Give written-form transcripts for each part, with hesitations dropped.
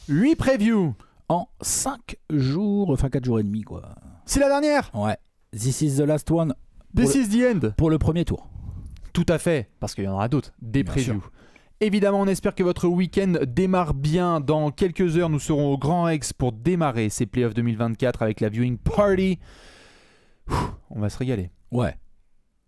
8 previews en 5 jours, enfin 4 jours et demi quoi. C'est la dernière. Ouais. This is the last one. This is the end. Pour le premier tour. Tout à fait, parce qu'il y en aura d'autres, des Bien previews. sûr. Évidemment, on espère que votre week-end démarre bien. Dans quelques heures, nous serons au Grand Rex pour démarrer ces playoffs 2024 avec la viewing party. On va se régaler. Ouais.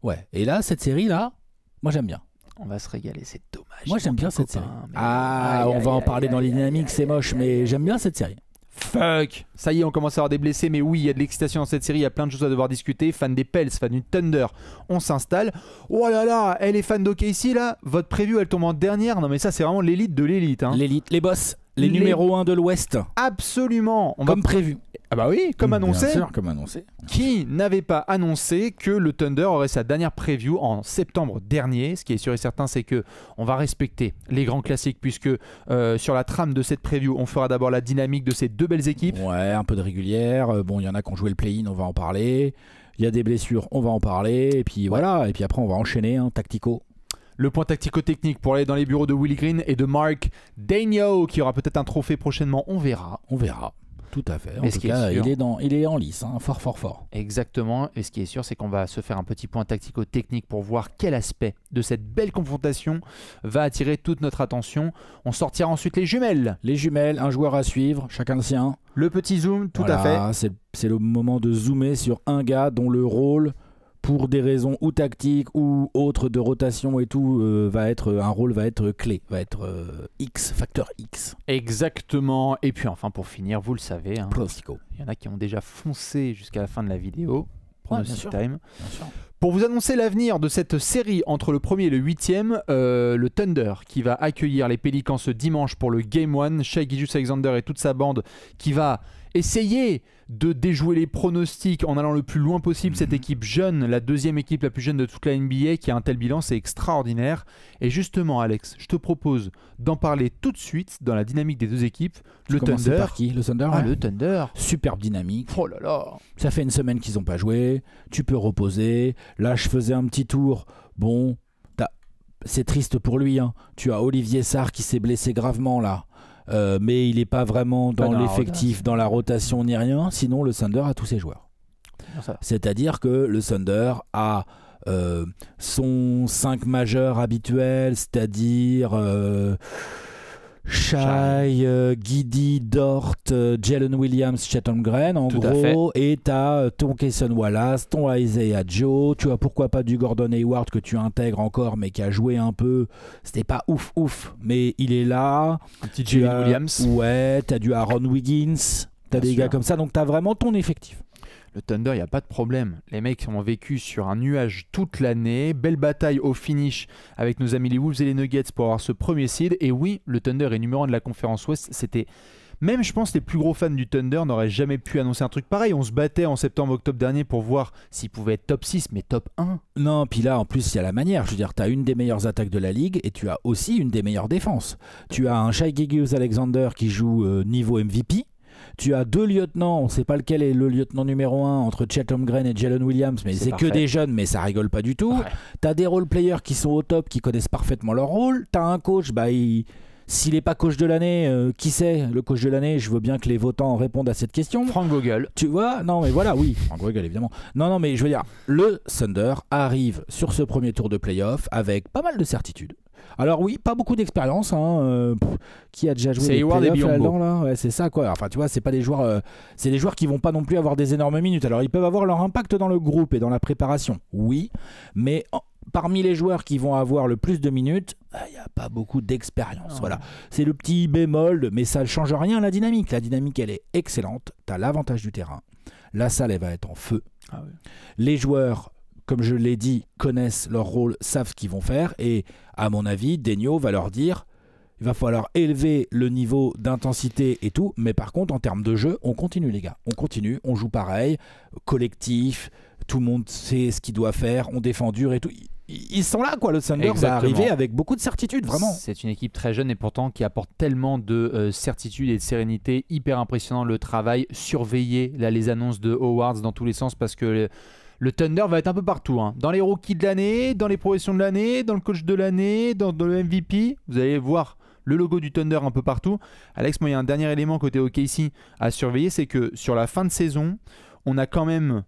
Ouais. Et là, cette série-là, moi j'aime bien. On va se régaler, c'est dommage. Moi j'aime bien cette série. Ah, Aïe, on va aïe, en parler aïe, dans les aïe, dynamiques, aïe, c'est moche, aïe, mais aïe. j'aime bien cette série. Fuck. Ça y est, on commence à avoir des blessés, mais oui, il y a de l'excitation dans cette série, il y a plein de choses à devoir discuter. Fans des Pels, fans du Thunder, on s'installe. Oh là là, elle est fan d'OKC là, votre preview elle tombe en dernière. Non mais ça c'est vraiment l'élite de l'élite. Hein. L'élite, les boss, les Les- numéros 1 de l'Ouest. Absolument. On Comme va... prévu. Ah bah oui, comme annoncé. Bien sûr, comme annoncé. Qui n'avait pas annoncé que le Thunder aurait sa dernière preview en septembre dernier. Ce qui est sûr et certain, c'est que on va respecter les grands classiques puisque sur la trame de cette preview, on fera d'abord la dynamique de ces deux belles équipes. Ouais, un peu de régulière. Bon, il y en a qui ont joué le play-in, on va en parler. Il y a des blessures, on va en parler. Et puis voilà, et puis après on va enchaîner, hein, tactico. Le point tactico-technique pour aller dans les bureaux de Willie Green et de Mark Daigneault qui aura peut-être un trophée prochainement, on verra. On verra. Tout à fait. En Mais tout ce qui est cas, sûr- il est en lice, hein, fort, fort, fort. Exactement, et ce qui est sûr, c'est qu'on va se faire un petit point tactico-technique pour voir quel aspect de cette belle confrontation va attirer toute notre attention. On sortira ensuite les jumelles. Les jumelles, un joueur à suivre, chacun le sien. Le petit zoom, tout à fait. Voilà, c'est le moment de zoomer sur un gars dont le rôle, pour des raisons ou tactiques ou autres de rotation et tout, un rôle va être clé, va être X, facteur X. Exactement. Et puis enfin, pour finir, vous le savez, hein, Pronostico. il y en a qui ont déjà foncé jusqu'à la fin de la vidéo. Ouais, Pronostic bien sûr. time. Bien sûr. Pour vous annoncer l'avenir de cette série entre le 1er et le 8e, le Thunder qui va accueillir les Pélicans ce dimanche pour le Game 1, Shai Gilgeous-Alexander et toute sa bande qui va essayer de déjouer les pronostics en allant le plus loin possible. Cette équipe jeune, la deuxième équipe la plus jeune de toute la NBA qui a un tel bilan, c'est extraordinaire. Et justement Alex, je te propose d'en parler tout de suite dans la dynamique des deux équipes. Le Commencer Thunder. par qui? Le Thunder. Ah, Ouais. le Thunder. Superbe dynamique. Oh là là. Ça fait une semaine qu'ils n'ont pas joué. Tu peux reposer. Là, je faisais un petit tour. Bon, c'est triste pour lui. Hein. Tu as Olivier Sarr qui s'est blessé gravement là. Mais il n'est pas vraiment Pas dans dans la l'effectif, dans la rotation ni rien. Sinon, le Thunder a tous ses joueurs. Ça. C'est-à-dire que le Thunder a son 5 majeur habituel, c'est-à-dire Shai, Giddey, Dort, Jalen Williams, Chet Holmgren en Tout à gros, et tu as ton Cason Wallace, ton Isaiah Joe, tu as pourquoi pas du Gordon Hayward que tu intègres encore mais qui a joué un peu, c'était pas ouf, mais il est là. Un petit Tu Jalen as- Williams. Ouais, tu as du Aaron Wiggins, tu as Bien des sûr. gars comme ça, donc tu as vraiment ton effectif. Le Thunder, il n'y a pas de problème. Les mecs ont vécu sur un nuage toute l'année. Belle bataille au finish avec nos amis les Wolves et les Nuggets pour avoir ce premier seed. Et oui, le Thunder est numéro 1 de la conférence Ouest. C'était... Même, je pense, les plus gros fans du Thunder n'auraient jamais pu annoncer un truc pareil. On se battait en septembre-octobre dernier pour voir s'ils pouvaient être top 6, mais top 1. Non, puis là, en plus, il y a la manière. Je veux dire, tu as une des meilleures attaques de la ligue et tu as aussi une des meilleures défenses. Tu as un Shai Gilgeous-Alexander qui joue niveau MVP. Tu as deux lieutenants, on ne sait pas lequel est le lieutenant numéro 1 entre Chet Holmgren et Jalen Williams, mais C'est c'est que parfait. des jeunes, mais ça rigole pas du tout. Ouais. Tu as des role-players qui sont au top, qui connaissent parfaitement leur rôle. Tu as un coach, s'il n'est pas coach de l'année, qui c'est le coach de l'année? Je veux bien que les votants répondent à cette question. Frank Vogel. Tu vois, non mais voilà, oui, Frank Vogel évidemment. Non mais je veux dire, le Thunder arrive sur ce premier tour de playoff avec pas mal de certitudes. Alors oui, pas beaucoup d'expérience, hein, qui a déjà joué C'est des Hayward et playoffs Biyombo. là-dedans, là, ouais, c'est ça quoi. Enfin tu vois, c'est pas des joueurs, c'est des joueurs qui vont pas non plus avoir des énormes minutes. Alors ils peuvent avoir leur impact dans le groupe et dans la préparation, oui, mais parmi les joueurs qui vont avoir le plus de minutes, il n'y a pas beaucoup d'expérience. Non. Voilà. C'est le petit bémol, mais ça ne change rien à la dynamique. La dynamique, elle est excellente. Tu as l'avantage du terrain. La salle, elle va être en feu. Ah ouais. Les joueurs, comme je l'ai dit, connaissent leur rôle, savent ce qu'ils vont faire. Et à mon avis, Daigneault va leur dire, il va falloir élever le niveau d'intensité et tout. Mais par contre, en termes de jeu, on continue les gars. On continue, on joue pareil, collectif. Tout le monde sait ce qu'il doit faire. On défend dur et tout. Ils sont là, quoi. Le Thunder va Exactement. arriver avec beaucoup de certitude, vraiment. C'est une équipe très jeune et pourtant qui apporte tellement de certitude et de sérénité. Hyper impressionnant le travail. Surveiller là, les annonces de Awards dans tous les sens parce que le Thunder va être un peu partout. Hein. Dans les rookies de l'année, dans les progressions de l'année, dans le coach de l'année, dans le MVP. Vous allez voir le logo du Thunder un peu partout. Alex, moi il y a un dernier élément côté OKC à surveiller, c'est que sur la fin de saison, on a quand même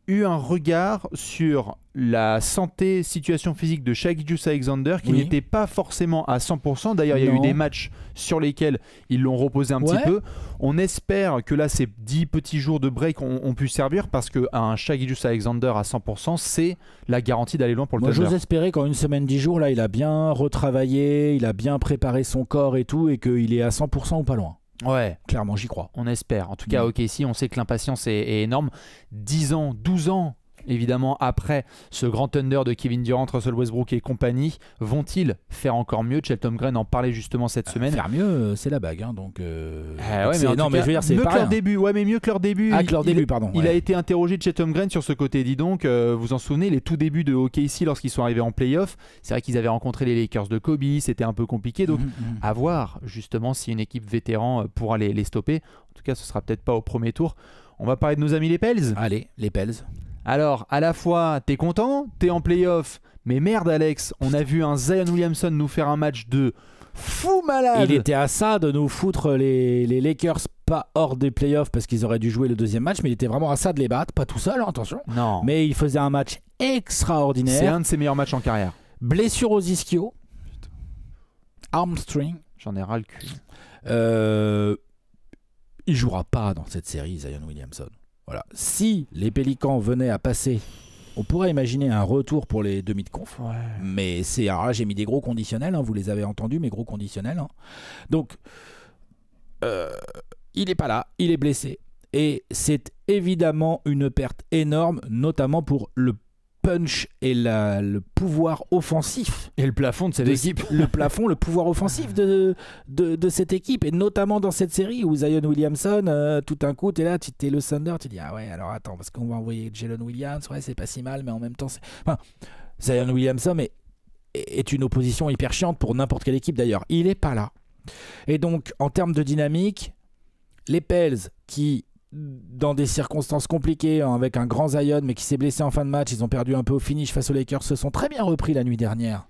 eu un regard sur la santé, situation physique de Shai Gilgeous-Alexander qui n'était pas forcément à 100%. D'ailleurs, il y a eu des matchs sur lesquels ils l'ont reposé un petit peu. On espère que là, ces 10 petits jours de break ont pu servir parce qu'un Shai Gilgeous-Alexander à 100%, c'est la garantie d'aller loin pour le Thunder. Moi, j'ose espérer qu'en une semaine, 10 jours, là, il a bien retravaillé, il a bien préparé son corps et tout, et qu'il est à 100% ou pas loin. Ouais, clairement, j'y crois. On espère. En tout cas, OKC, on sait que l'impatience est énorme. 10 ans, 12 ans, évidemment, après ce grand Thunder de Kevin Durant, Russell Westbrook et compagnie, vont-ils faire encore mieux? Chelton Green en parlait justement cette semaine. Faire mieux, c'est la bague. Hein, donc, mais je veux dire, c'est mieux pas que leur début. Ouais, mais mieux que leur début. Ah, que leur début, pardon. Il a été interrogé de Chelton Green sur ce côté. Dis donc, vous en souvenez, les tout débuts de OKC lorsqu'ils sont arrivés en playoff, c'est vrai qu'ils avaient rencontré les Lakers de Kobe, c'était un peu compliqué. Donc, à voir justement si une équipe vétéran pourra les stopper. En tout cas, ce sera peut-être pas au premier tour. On va parler de nos amis les Pels. Allez, les Pels. Alors, à la fois, t'es content, t'es en playoff, mais merde Alex, on a vu un Zion Williamson nous faire un match de fou malade. Il était à ça de nous foutre les Lakers pas hors des playoffs parce qu'ils auraient dû jouer le deuxième match, mais il était vraiment à ça de les battre, pas tout seul, attention. Non. Mais il faisait un match extraordinaire. C'est un de ses meilleurs matchs en carrière. Blessure aux ischios. Armstring. J'en ai ras le cul. Il jouera pas dans cette série, Zion Williamson. Voilà. Si les Pélicans venaient à passer, on pourrait imaginer un retour pour les demi de conf. Ouais. Mais c'est, alors là, j'ai mis des gros conditionnels, hein, vous les avez entendus, mes gros conditionnels. Hein. Donc, il n'est pas là, il est blessé. Et c'est évidemment une perte énorme, notamment pour le punch et le pouvoir offensif. Et le plafond de cette équipe. Le pouvoir offensif de cette équipe. Et notamment dans cette série où Zion Williamson, tout d'un coup, t'es là, t'es le Thunder, tu dis, ah ouais, alors attends, parce qu'on va envoyer Jalen Williams, ouais, c'est pas si mal, mais en même temps, Zion Williamson est une opposition hyper chiante pour n'importe quelle équipe d'ailleurs. Il est pas là. Et donc, en termes de dynamique, les Pels qui, dans des circonstances compliquées, avec un grand Zion mais qui s'est blessé en fin de match, ils ont perdu un peu au finish face aux Lakers, se sont très bien repris la nuit dernière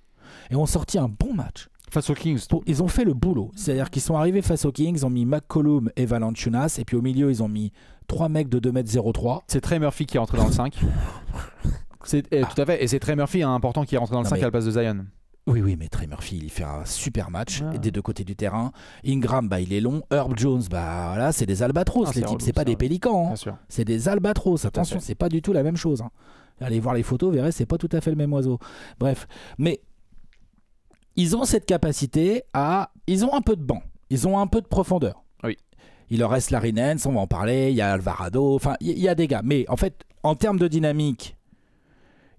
et ont sorti un bon match face aux Kings. Ils ont fait le boulot, c'est-à-dire qu'ils sont arrivés face aux Kings, ils ont mis McCollum et Valanciunas, et puis au milieu ils ont mis 3 mecs de 2m03. C'est Trey Murphy qui est rentré dans le 5. Tout à fait, et c'est Trey Murphy important qui est rentré dans le 5 à la place de Zion. Oui, mais Trey Murphy, il fait un super match des deux côtés du terrain. Ingram, il est long. Herb Jones, voilà, c'est des albatros, les types. C'est pas des pélicans. Hein. C'est des albatros. Attention, c'est pas du tout la même chose. Hein. Allez voir les photos, vous verrez, c'est pas tout à fait le même oiseau. Bref, mais ils ont cette capacité à... Ils ont un peu de banc. Ils ont un peu de profondeur. Oui. Il leur reste Larry Nance, on va en parler. Il y a Alvarado. Enfin, il y a des gars. Mais en fait, en termes de dynamique,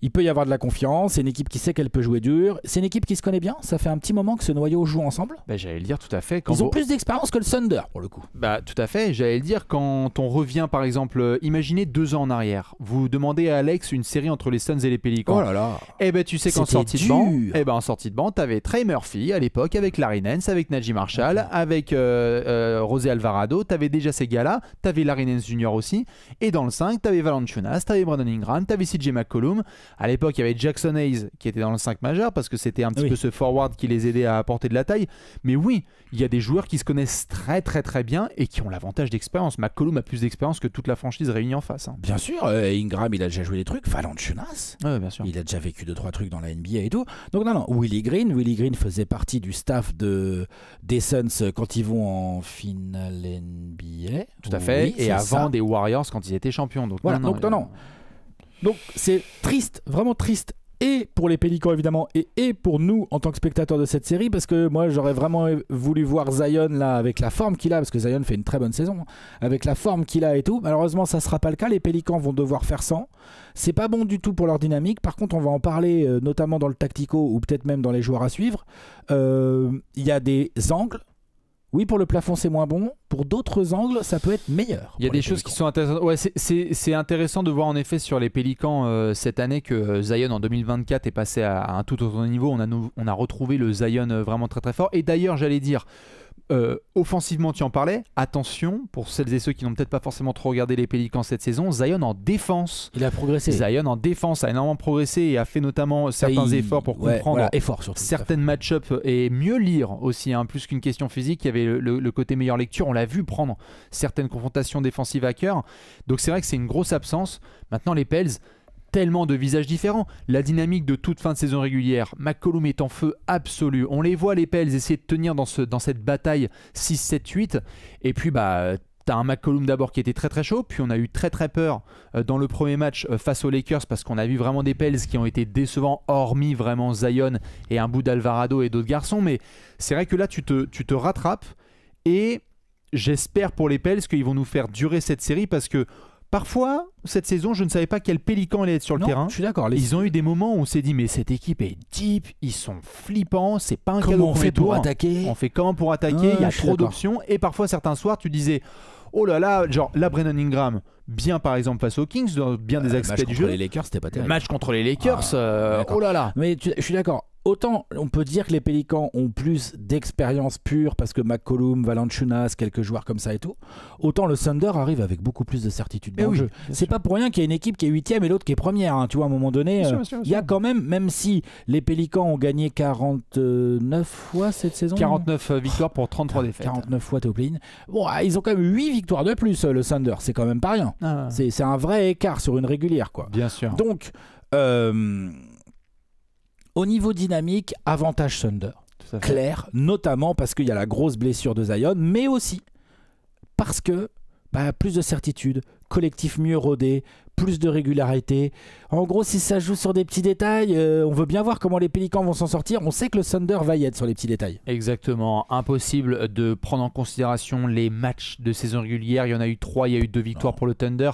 il peut y avoir de la confiance, c'est une équipe qui sait qu'elle peut jouer dur, c'est une équipe qui se connaît bien, ça fait un petit moment que ce noyau joue ensemble. J'allais le dire tout à fait. Ils ont plus d'expérience que le Thunder pour le coup. Tout à fait, j'allais le dire quand on revient par exemple, imaginez 2 ans en arrière, vous demandez à Alex une série entre les Suns et les Pélicans. Oh là là. Tu sais qu'en sortie de banc, t'avais Trey Murphy à l'époque avec Larry Nance, avec Najee Marshall, avec José Alvarado, t'avais déjà ces gars-là, t'avais Larry Nance Jr. aussi, et dans le 5, t'avais Valanciunas, t'avais Brandon Ingram, t'avais CJ McCollum. À l'époque, il y avait Jackson Hayes qui était dans le 5 majeur parce que c'était un petit peu ce forward qui les aidait à apporter de la taille. Mais oui, il y a des joueurs qui se connaissent très très très bien et qui ont l'avantage d'expérience. McCollum a plus d'expérience que toute la franchise réunie en face. Hein. Bien sûr, Ingram, il a déjà joué des trucs. Valanciunas, bien sûr. Il a déjà vécu 2-3 trucs dans la NBA et tout. Donc non, Willie Green faisait partie du staff des Suns quand ils vont en finale NBA. Tout à fait. Et avant des Warriors quand ils étaient champions. Donc voilà, Donc c'est triste, vraiment triste, et pour les Pélicans évidemment, et pour nous en tant que spectateurs de cette série, parce que moi j'aurais vraiment voulu voir Zion là avec la forme qu'il a, parce que Zion fait une très bonne saison, avec la forme qu'il a et tout. Malheureusement ça sera pas le cas, les Pélicans vont devoir faire 100. C'est pas bon du tout pour leur dynamique. Par contre on va en parler notamment dans le tactico ou peut-être même dans les joueurs à suivre. Il y a des angles. Oui, pour le plafond, c'est moins bon. Pour d'autres angles, ça peut être meilleur. Il y a des choses qui sont intéressantes. Ouais, c'est intéressant de voir en effet sur les Pélicans cette année que Zion en 2024 est passé à un tout autre niveau. On a retrouvé le Zion vraiment très très fort. Et d'ailleurs, j'allais dire, offensivement, tu en parlais. Attention, pour celles et ceux qui n'ont peut-être pas forcément trop regardé les Pélicans cette saison, Zion en défense. Il a progressé. Zion en défense a énormément progressé et a fait notamment certains efforts pour comprendre certaines match-ups et mieux lire aussi, hein, plus qu'une question physique. Il y avait le côté meilleure lecture. On l'a vu prendre certaines confrontations défensives à cœur. Donc c'est vrai que c'est une grosse absence. Maintenant, les Pels, tellement de visages différents. La dynamique de toute fin de saison régulière, McCollum est en feu absolu. On les voit, les Pels, essayer de tenir dans cette bataille 6-7-8. Et puis, t'as un McCollum d'abord qui était très très chaud, puis on a eu très très peur dans le premier match face aux Lakers parce qu'on a vu vraiment des Pels qui ont été décevants, hormis vraiment Zion et un bout d'Alvarado et d'autres garçons. Mais c'est vrai que là, tu te rattrapes et j'espère pour les Pels qu'ils vont nous faire durer cette série parce que parfois, cette saison, je ne savais pas quel Pélican allait être sur le terrain. Je suis d'accord. Ils ont eu des moments où on s'est dit, mais cette équipe est deep, ils sont flippants, c'est pas un cadeau. Comment on fait pour attaquer ? On fait comment pour attaquer ? Il y a trop d'options. Et parfois, certains soirs, tu disais, oh là là, genre là, Brandon Ingram, bien par exemple face aux Kings, dans bien des aspects du jeu. Match contre les Lakers, c'était pas terrible. Match contre les Lakers, oh là là. Mais je suis d'accord. Autant on peut dire que les Pélicans ont plus d'expérience pure parce que McCollum, Valanciunas, quelques joueurs comme ça et tout, autant le Thunder arrive avec beaucoup plus de certitude dans le jeu. C'est pas pour rien qu'il y a une équipe qui est 8ème et l'autre qui est première, hein. Tu vois, à un moment donné, il y a quand même si les Pélicans ont gagné 49 fois cette saison, 49 victoires pour 33 défaites. 49 fois, t'es au play-in. Bon, ils ont quand même 8 victoires de plus, le Thunder, c'est quand même pas rien. C'est un vrai écart sur une régulière, quoi. Bien sûr. Donc au niveau dynamique, avantage Thunder, clair, notamment parce qu'il y a la grosse blessure de Zion, mais aussi parce que plus de certitude, collectif mieux rodé, plus de régularité. En gros, si ça joue sur des petits détails, on veut bien voir comment les Pélicans vont s'en sortir. On sait que le Thunder va y être sur les petits détails. Exactement. Impossible de prendre en considération les matchs de saison régulière. Il y en a eu 3, il y a eu 2 victoires pour le Thunder.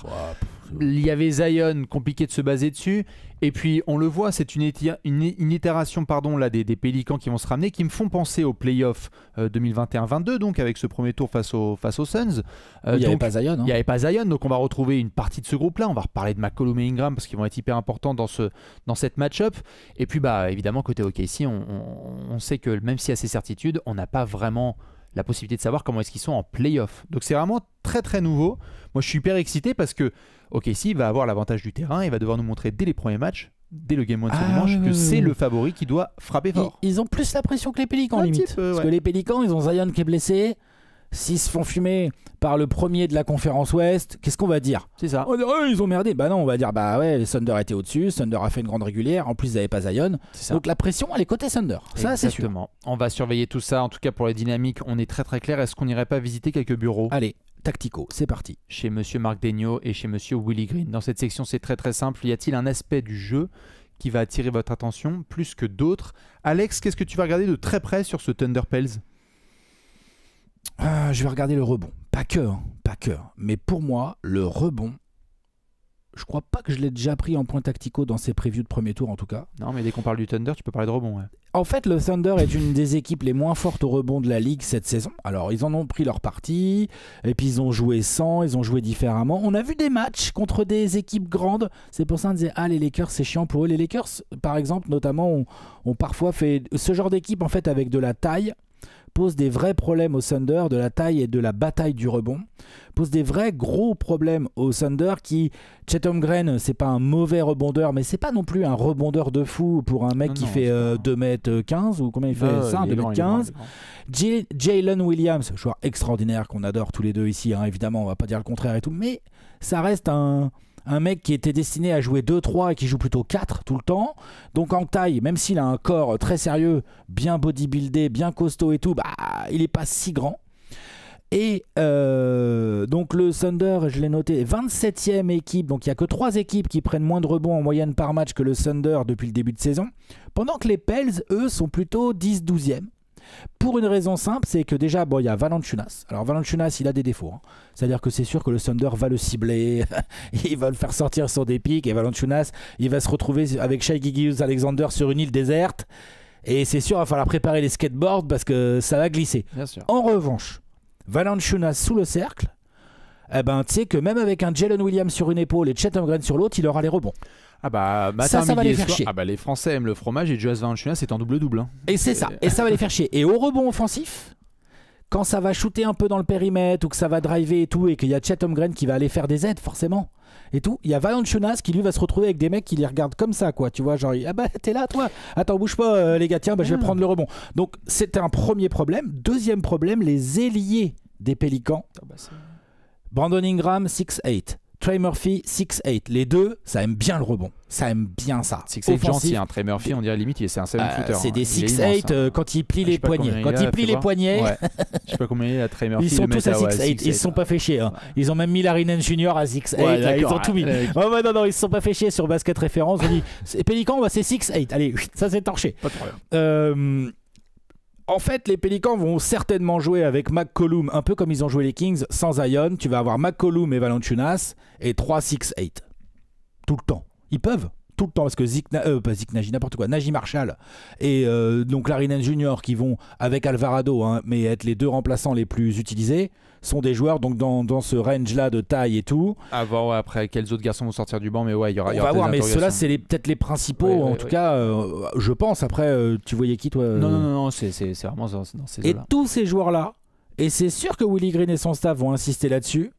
Il y avait Zion, compliqué de se baser dessus. Et puis, on le voit, c'est une itération là, des Pélicans qui vont se ramener, qui me font penser aux playoffs 2021-22, donc avec ce premier tour face aux Suns. Il n'y avait pas Zion. Il n'y avait pas Zion, donc on va retrouver une partie de ce groupe-là. On va reparler de McCollum et Ingram parce qu'ils vont être hyper importants dans cette match-up. Et puis, évidemment, côté OKC, on sait que même s'il y a ces certitudes, on n'a pas vraiment la possibilité de savoir comment est-ce qu'ils sont en play-off. Donc c'est vraiment très très nouveau. Moi je suis hyper excité parce que OKC va avoir l'avantage du terrain et va devoir nous montrer dès les premiers matchs, dès le Game 1 ce dimanche, que c'est le favori qui doit frapper fort. Ils ont plus la pression que les Pélicans limite. Parce que les Pélicans, ils ont Zion qui est blessé. S'ils se font fumer par le premier de la conférence Ouest, qu'est-ce qu'on va dire ? C'est ça. On va dire, ils ont merdé. Non, on va dire, les Thunder étaient au-dessus. Thunder a fait une grande régulière. En plus, ils n'avaient pas Zion. Donc la pression, elle est côté Thunder. Ça, c'est sûr. Exactement. On va surveiller tout ça. En tout cas, pour les dynamiques, on est très très clair. Est-ce qu'on n'irait pas visiter quelques bureaux ? Allez, tactico, c'est parti. Chez Monsieur Marc Daigneault et chez Monsieur Willie Green. Dans cette section, c'est très très simple. Y a-t-il un aspect du jeu qui va attirer votre attention plus que d'autres ? Alex, qu'est-ce que tu vas regarder de très près sur ce Thunder Pels ? Je vais regarder le rebond. Pas que. Mais pour moi, le rebond, je crois pas que je l'ai déjà pris en point tactico dans ces previews de premier tour en tout cas. Non, mais dès qu'on parle du Thunder, tu peux parler de rebond. Ouais. En fait, le Thunder est une des équipes les moins fortes au rebond de la ligue cette saison. Alors, ils en ont pris leur partie, et puis ils ont joué sans, ils ont joué différemment. On a vu des matchs contre des équipes grandes. C'est pour ça qu'on disait, les Lakers, c'est chiant pour eux. Les Lakers, par exemple, notamment, ont parfois fait ce genre d'équipe en fait avec de la taille. Pose des vrais problèmes au Thunder, de la taille et de la bataille du rebond. Pose des vrais gros problèmes au Thunder qui, Chet Holmgren, c'est pas un mauvais rebondeur, mais c'est pas non plus un rebondeur de fou pour un mec qui fait 2m15 ou combien il fait ça, 2m15. Jalen Williams, joueur extraordinaire qu'on adore tous les deux ici, hein, évidemment, on va pas dire le contraire et tout, mais ça reste un mec qui était destiné à jouer 2-3 et qui joue plutôt 4 tout le temps. Donc en taille, même s'il a un corps très sérieux, bien bodybuildé, bien costaud et tout, il n'est pas si grand. Et donc le Thunder, je l'ai noté, 27e équipe. Donc il n'y a que 3 équipes qui prennent moins de rebonds en moyenne par match que le Thunder depuis le début de saison. Pendant que les Pels, eux, sont plutôt 10-12e. Pour une raison simple, c'est que déjà, il y a Valanciunas. Alors Valanciunas, il a des défauts. Hein. C'est-à-dire que c'est sûr que le Thunder va le cibler, il va le faire sortir sur des pics, et Valanciunas, il va se retrouver avec Shai Gilgeous-Alexander sur une île déserte. Et c'est sûr, il va falloir préparer les skateboards parce que ça va glisser. Bien sûr. En revanche, Valanciunas sous le cercle, tu sais que même avec un Jalen Williams sur une épaule et Chet Holmgren sur l'autre, il aura les rebonds. Ça va les faire chier. Les Français aiment le fromage et Jonas Valanciunas c'est en double-double. Hein. Et c'est ça. Et ça va les faire chier. Et au rebond offensif, quand ça va shooter un peu dans le périmètre ou que ça va driver et tout, et qu'il y a Chet Holmgren qui va aller faire des aides, forcément. Et tout, il y a Valanciunas qui lui va se retrouver avec des mecs qui les regardent comme ça, quoi. Tu vois, genre, ah bah t'es là, toi. Attends, bouge pas, les gars, tiens, bah, je vais prendre le rebond. Donc, c'était un premier problème. Deuxième problème, les ailiers des Pélicans. Brandon Ingram, 6'8". Trey Murphy, 6'8". Les deux, ça aime bien le rebond. Ça aime bien ça. 6'8 gentil, hein. Trey Murphy, on dirait limite, c'est un 7-footer. C'est des 6'8 quand il plie les poignets. Quand il plie les poignets. Ouais. Je sais pas combien il est à Trey Murphy. Ils sont tous à 6'8. Ils se sont pas fait chier. Hein. Ils ont même mis Larry Nance Jr. à 6'8. Ouais, ils ont tout mis. Non, ils se sont pas fait chier sur Basket Référence. On dit Pélican, c'est 6'8. Allez, ça c'est torché. Pas de problème. En fait, les Pélicans vont certainement jouer avec McCollum, un peu comme ils ont joué les Kings, sans Zion. Tu vas avoir McCollum et Valanciunas et 3 6'8. Tout le temps. Ils peuvent. Tout le temps, parce que Najee Marshall et donc Larry Nance Jr. qui vont avec Alvarado, hein, mais être les deux remplaçants les plus utilisés, sont des joueurs donc dans ce range-là de taille et tout. À voir après quels autres garçons vont sortir du banc, mais ouais, il y aura. On va voir, mais ceux-là, c'est peut-être les principaux, en tout cas, je pense. Après, tu voyais qui, toi Non, c'est vraiment dans ces et eaux-là. tous ces joueurs-là, et c'est sûr que Willie Green et son staff vont insister là-dessus,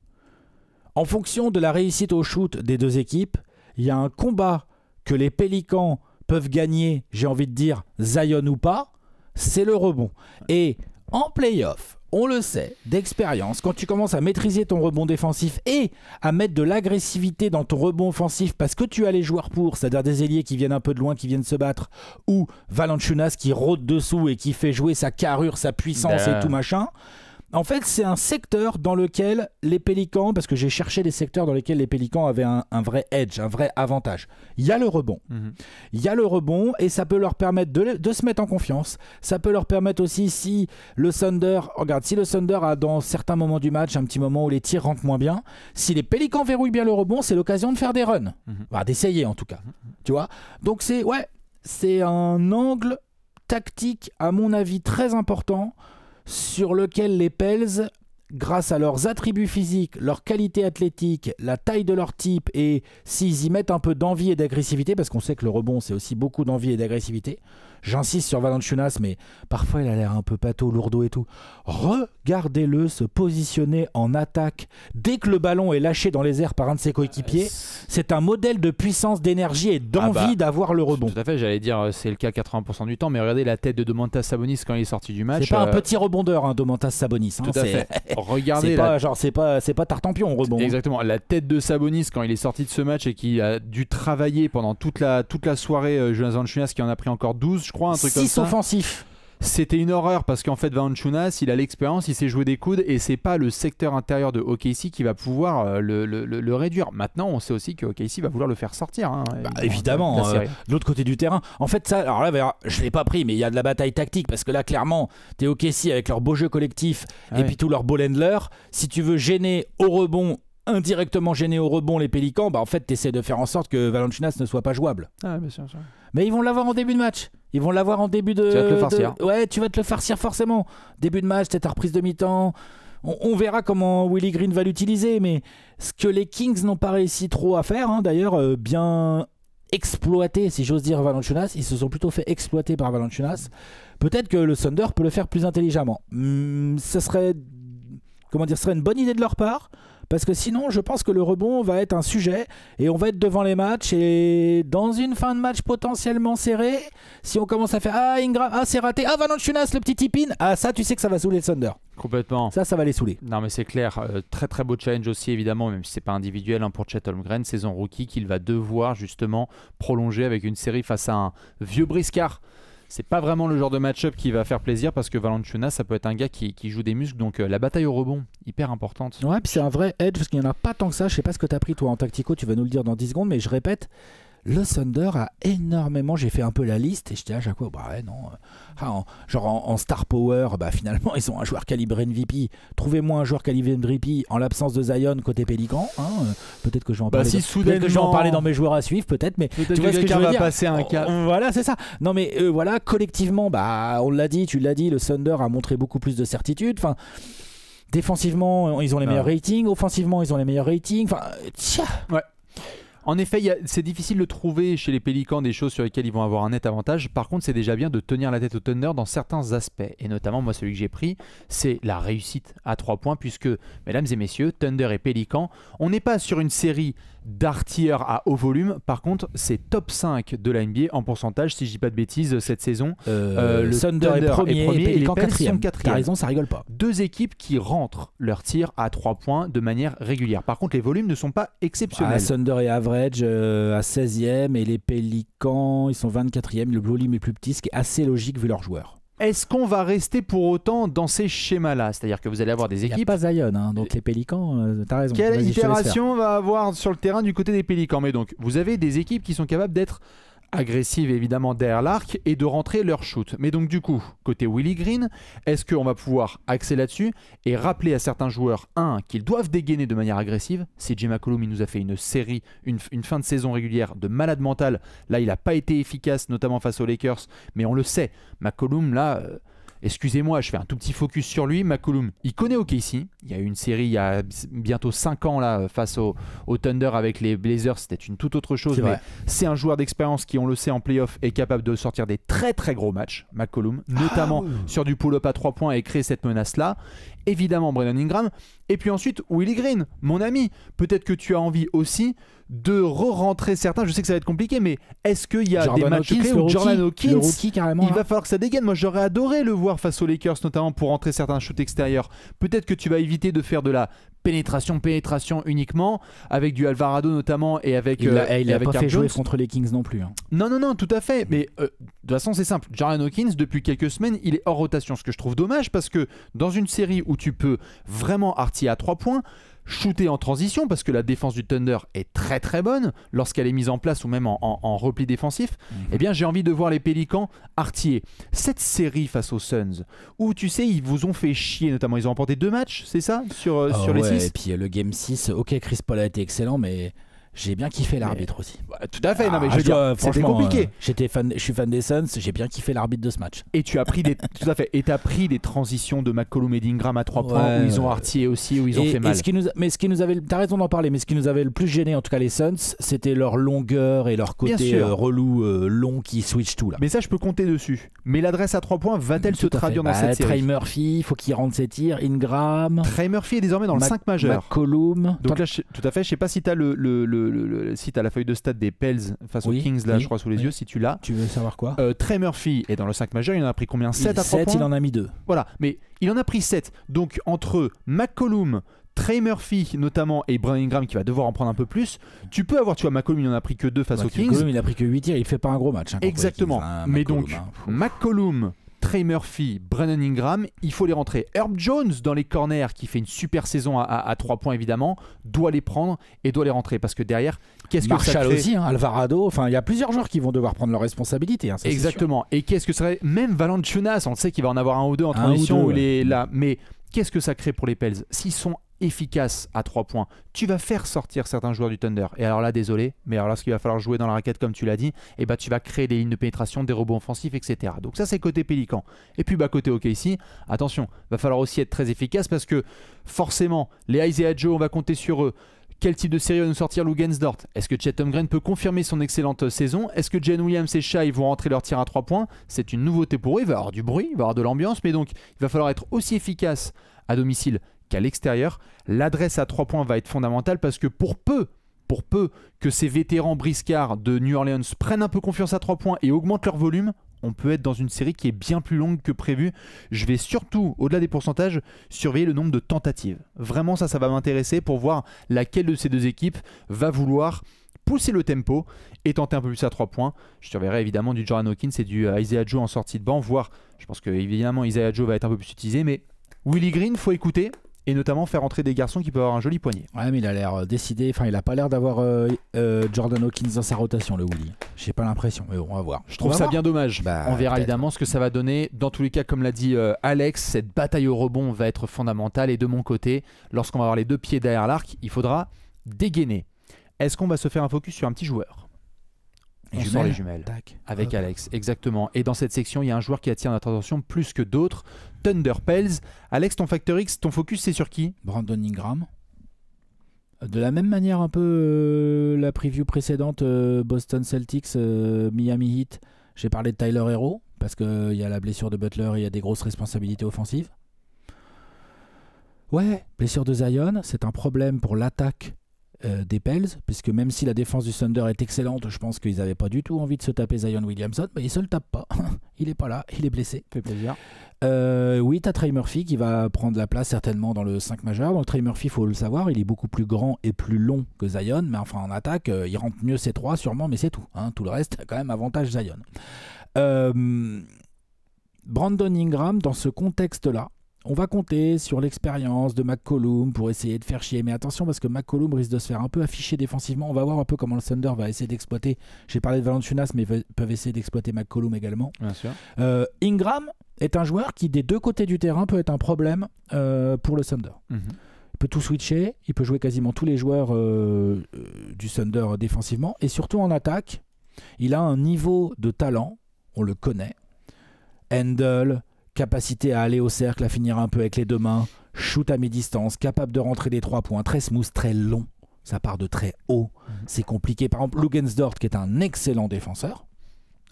en fonction de la réussite au shoot des deux équipes, il y a un combat que les Pélicans peuvent gagner, j'ai envie de dire, Zion ou pas, c'est le rebond. Et en play-off, on le sait, d'expérience, quand tu commences à maîtriser ton rebond défensif et à mettre de l'agressivité dans ton rebond offensif parce que tu as les joueurs pour, c'est-à-dire des ailiers qui viennent un peu de loin, qui viennent se battre, ou Valanciunas qui rôde dessous et qui fait jouer sa carrure, sa puissance et tout machin. En fait, c'est un secteur dans lequel les Pélicans, parce que j'ai cherché des secteurs dans lesquels les Pélicans avaient un vrai edge, un vrai avantage. Il y a le rebond. Il y a le rebond et ça peut leur permettre de se mettre en confiance. Ça peut leur permettre aussi si le Thunder a dans certains moments du match un petit moment où les tirs rentrent moins bien, si les Pélicans verrouillent bien le rebond, c'est l'occasion de faire des runs. Enfin, d'essayer en tout cas. Tu vois ? Donc c'est un angle tactique à mon avis très important sur lequel les Pels, grâce à leurs attributs physiques, leur qualité athlétique, la taille de leur type et s'ils y mettent un peu d'envie et d'agressivité, parce qu'on sait que le rebond c'est aussi beaucoup d'envie et d'agressivité, j'insiste sur Valanciunas mais parfois il a l'air un peu pâteau, lourdeau et tout, regardez-le se positionner en attaque dès que le ballon est lâché dans les airs par un de ses coéquipiers, c'est un modèle de puissance, d'énergie et d'envie d'avoir le rebond. Tout à fait, j'allais dire c'est le cas 80% du temps, mais regardez la tête de Domantas Sabonis quand il est sorti du match. C'est pas un petit rebondeur, hein, Domantas Sabonis. Tout à fait. Regardez, c'est pas Tartampion au rebond. Exactement, la tête de Sabonis quand il est sorti de ce match et qui a dû travailler pendant toute la soirée. Jonas Valanciunas qui en a pris encore 12, je crois, un truc comme ça. 6 offensifs. C'était une horreur parce qu'en fait Valanciunas il a l'expérience, il sait jouer des coudes et c'est pas le secteur intérieur de OKC qui va pouvoir le réduire. Maintenant on sait aussi que OKC va vouloir le faire sortir, hein, évidemment de l'autre côté du terrain. En fait ça, alors là je l'ai pas pris mais il y a de la bataille tactique parce que là clairement t'es OKC avec leur beau jeu collectif et puis tout leur ball handler. Si tu veux gêner au rebond, indirectement gêner au rebond les Pélicans, en fait t'essaies de faire en sorte que Valanciunas ne soit pas jouable. Bien sûr. Mais ils vont l'avoir en début de match. Ils vont l'avoir en début de... Tu vas te le farcir. Ouais, tu vas te le farcir forcément. Début de match, peut-être à reprise de mi-temps. On verra comment Willie Green va l'utiliser, mais ce que les Kings n'ont pas réussi trop à faire, d'ailleurs, bien exploité, si j'ose dire, Valanciunas, ils se sont plutôt fait exploiter par Valanciunas. Peut-être que le Thunder peut le faire plus intelligemment. Ce serait une bonne idée de leur part. Parce que sinon, je pense que le rebond va être un sujet et on va être devant les matchs et dans une fin de match potentiellement serrée, si on commence à faire Ingram, c'est raté, Valanciunas le petit tip-in, ça tu sais que ça va saouler le Thunder. Complètement. Ça va les saouler. Non mais c'est clair, très très beau challenge aussi évidemment, même si c'est pas individuel pour Chet Holmgren, saison rookie qu'il va devoir justement prolonger avec une série face à un vieux briscard. C'est pas vraiment le genre de match-up qui va faire plaisir parce que Valanciunas, ça peut être un gars qui joue des muscles, donc la bataille au rebond, hyper importante. Ouais, puis c'est un vrai edge parce qu'il n'y en a pas tant que ça. Je sais pas ce que tu as pris toi en tactico, tu vas nous le dire dans 10 secondes, mais je répète, le Thunder a énormément, j'ai fait un peu la liste et j'étais à chaque fois, en star power, finalement ils ont un joueur calibre MVP. Trouvez-moi un joueur calibre MVP en l'absence de Zion côté Pélican. Peut-être que je vais en parler. Peut-être que je vais en parler dans mes joueurs à suivre, peut-être, mais tu vois ce que je veux dire. Passer un cap. Voilà, c'est ça. Non mais collectivement, on l'a dit, tu l'as dit, le Thunder a montré beaucoup plus de certitude. Enfin, défensivement, ils ont les meilleurs ratings. Offensivement, ils ont les meilleurs ratings. Enfin, ouais. En effet, c'est difficile de trouver chez les Pélicans des choses sur lesquelles ils vont avoir un net avantage. Par contre, c'est déjà bien de tenir la tête au Thunder dans certains aspects. Et notamment, moi, celui que j'ai pris, c'est la réussite à 3 points, puisque, mesdames et messieurs, Thunder et Pélicans, on n'est pas sur une série d'artilleurs à haut volume. Par contre, c'est top 5 de la NBA en pourcentage, si je dis pas de bêtises, cette saison. Le Thunder est premier et les Pels sont quatrième. T'as raison, ça rigole pas. Deux équipes qui rentrent leurs tirs à 3 points de manière régulière. Par contre, les volumes ne sont pas exceptionnels. Thunder est average à 16e et les Pélicans, ils sont 24e. Le volume est plus petit, ce qui est assez logique vu leurs joueurs. Est-ce qu'on va rester pour autant dans ces schémas-là? C'est-à-dire que vous allez avoir des équipes... Il n'y a pas Zion, hein, donc les Pélicans, t'as raison. Quelle itération on va avoir sur le terrain du côté des Pélicans? Mais donc, vous avez des équipes qui sont capables d'être agressives évidemment derrière l'arc et de rentrer leur shoot. Mais donc du coup, côté Willie Green, est-ce qu'on va pouvoir axer là-dessus et rappeler à certains joueurs, qu'ils doivent dégainer de manière agressive? CJ McCollum, il nous a fait une série, une fin de saison régulière de malade mental. Là, il n'a pas été efficace, notamment face aux Lakers, mais on le sait, McCollum, là... excusez-moi, je fais un tout petit focus sur lui. McCollum, il connaît OKC. Il y a eu une série il y a bientôt 5 ans là, face au Thunder avec les Blazers. C'était une toute autre chose. Mais c'est un joueur d'expérience qui, on le sait, en playoff est capable de sortir des très très gros matchs. McCollum, notamment sur du pull-up à 3 points et créer cette menace-là. Évidemment, Brandon Ingram. Et puis ensuite, Willie Green, mon ami. Peut-être que tu as envie aussi de re-rentrer certains. Je sais que ça va être compliqué, mais est-ce qu'il y a des matchs clés où Jordan Hawkins, le rookie, carrément, il va falloir que ça dégaine? Moi, j'aurais adoré le voir face aux Lakers, notamment pour rentrer certains shoots extérieurs. Peut-être que tu vas éviter de faire de la pénétration uniquement, avec du Alvarado notamment, et avec il a pas fait jouer Jones. contre les Kings non plus. Hein. Non, tout à fait. Mais de toute façon, c'est simple. Jordan Hawkins, depuis quelques semaines, il est hors rotation. Ce que je trouve dommage, parce que dans une série où tu peux vraiment artiller à 3 points, shooter en transition, parce que la défense du Thunder est très très bonne lorsqu'elle est mise en place ou même en repli défensif, eh bien j'ai envie de voir les Pélicans artiller. Cette série face aux Suns, où tu sais, ils vous ont fait chier, notamment ils ont remporté 2 matchs, c'est ça, sur les 6. Et puis le Game 6, ok, Chris Paul a été excellent, mais... j'ai bien kiffé l'arbitre aussi. Tout à fait, non mais je veux dire, c'était compliqué. Je suis fan des Suns, j'ai bien kiffé l'arbitre de ce match. Et tu as pris tout à fait. Et t'as pris des transitions de McCollum et d'Ingram à 3 points où ils ont artillé aussi, où ils ont fait mal. T'as raison d'en parler, mais ce qui nous avait le plus gêné, en tout cas les Suns, c'était leur longueur et leur côté relou long qui switch tout là. Mais ça, je peux compter dessus. Mais l'adresse à 3 points va-t-elle se traduire dans cette série? Trey Murphy, il faut qu'il rentre ses tirs. Ingram. Trey Murphy est désormais dans le 5 majeur. McCollum. Donc là, tout à fait. Je sais pas si t'as si tu as la feuille de stats des Pels face aux Kings, là, je crois, sous les yeux, si tu l'as. Tu veux savoir quoi? Trey Murphy est dans le 5 majeur, il en a pris combien? 7 à 3 points? Il en a mis 2. Voilà, mais il en a pris 7. Donc, entre McCollum, Trey Murphy notamment et Brandon Ingram qui va devoir en prendre un peu plus, tu peux avoir, tu vois, McCollum, il en a pris que 2 face aux Kings. McCollum, il a pris que 8 tirs, il fait pas un gros match. Hein, exactement. Mais donc, McCollum, Trey Murphy, Brandon Ingram, il faut les rentrer. Herb Jones dans les corners, qui fait une super saison à 3 points évidemment, doit les prendre et doit les rentrer, parce que derrière, qu'est-ce que ça crée aussi, hein, Alvarado, enfin il y a plusieurs joueurs qui vont devoir prendre leurs responsabilités. Hein, exactement. Et qu'est-ce que ça serait, même Valanciunas, on sait qu'il va en avoir un ou deux en transition où il est là, mais qu'est-ce que ça crée pour les Pels? S'ils sont efficace à 3 points, tu vas faire sortir certains joueurs du Thunder. Et alors là, désolé, mais alors là, ce qu'il va falloir jouer dans la raquette, comme tu l'as dit, et bah tu vas créer des lignes de pénétration, des rebonds offensifs, etc. Donc ça, c'est côté Pélican. Et puis bah côté OKC, attention, va falloir aussi être très efficace, parce que forcément, les Isaiah Joe, on va compter sur eux. Quel type de série va nous sortir Lugensdort? Est-ce que Chet Holmgren peut confirmer son excellente saison? Est-ce que Jalen Williams et Shai vont rentrer leur tir à 3 points? C'est une nouveauté pour eux, il va y avoir du bruit, il va y avoir de l'ambiance, mais donc il va falloir être aussi efficace à domicile qu'à l'extérieur. L'adresse à 3 points va être fondamentale, parce que pour peu que ces vétérans briscards de New Orleans prennent un peu confiance à 3 points et augmentent leur volume, on peut être dans une série qui est bien plus longue que prévu. Je vais surtout, au-delà des pourcentages, surveiller le nombre de tentatives. Vraiment, ça va m'intéresser pour voir laquelle de ces deux équipes va vouloir pousser le tempo et tenter un peu plus à 3 points. Je surveillerai évidemment du Jordan Hawkins et du Isaiah Joe en sortie de banc, voire, je pense que évidemment Isaiah Joe va être un peu plus utilisé, mais Willie Green, faut écouter. Et notamment faire entrer des garçons qui peuvent avoir un joli poignet. Ouais, mais il a l'air décidé. Enfin, il a pas l'air d'avoir Jordan Hawkins dans sa rotation, le Willy. J'ai pas l'impression, mais bon, on va voir. Je trouve ça bien dommage. On verra évidemment ce que ça va donner. Dans tous les cas, comme l'a dit Alex, cette bataille au rebond va être fondamentale. Et de mon côté, lorsqu'on va avoir les 2 pieds derrière l'arc, il faudra dégainer. Est-ce qu'on va se faire un focus sur un petit joueur? On sort les jumelles avec Alex, exactement. Et dans cette section, il y a un joueur qui attire notre attention plus que d'autres, Thunder Pels. Alex, ton facteur X, ton focus, c'est sur qui? Brandon Ingram. De la même manière, un peu la preview précédente, Boston Celtics, Miami Heat, j'ai parlé de Tyler Herro, parce qu'il y a la blessure de Butler et il y a des grosses responsabilités offensives. Ouais, blessure de Zion, c'est un problème pour l'attaque des Pels, puisque même si la défense du Thunder est excellente, je pense qu'ils n'avaient pas du tout envie de se taper Zion Williamson, mais ils ne se le tapent pas. Il n'est pas là, il est blessé. Ça fait plaisir. Oui, tu as Trey Murphy qui va prendre la place certainement dans le 5 majeur. Donc Trey Murphy, il faut le savoir, il est beaucoup plus grand et plus long que Zion, mais enfin en attaque, il rentre mieux ses 3 sûrement, mais c'est tout. Hein. Tout le reste, quand même avantage Zion. Brandon Ingram, dans ce contexte-là, on va compter sur l'expérience de McCollum pour essayer de faire chier. Mais attention, parce que McCollum risque de se faire un peu afficher défensivement. On va voir un peu comment le Thunder va essayer d'exploiter. J'ai parlé de Valanciunas, mais ils peuvent essayer d'exploiter McCollum également. Bien sûr. Ingram est un joueur qui, des deux côtés du terrain, peut être un problème pour le Thunder. Mhm. Il peut tout switcher. Il peut jouer quasiment tous les joueurs du Thunder défensivement. Et surtout en attaque, il a un niveau de talent. On le connaît. Handle, capacité à aller au cercle, à finir un peu avec les deux mains, shoot à mi-distance, capable de rentrer des 3 points, très smooth, très long, ça part de très haut, c'est compliqué. Par exemple, Lugensdort, qui est un excellent défenseur.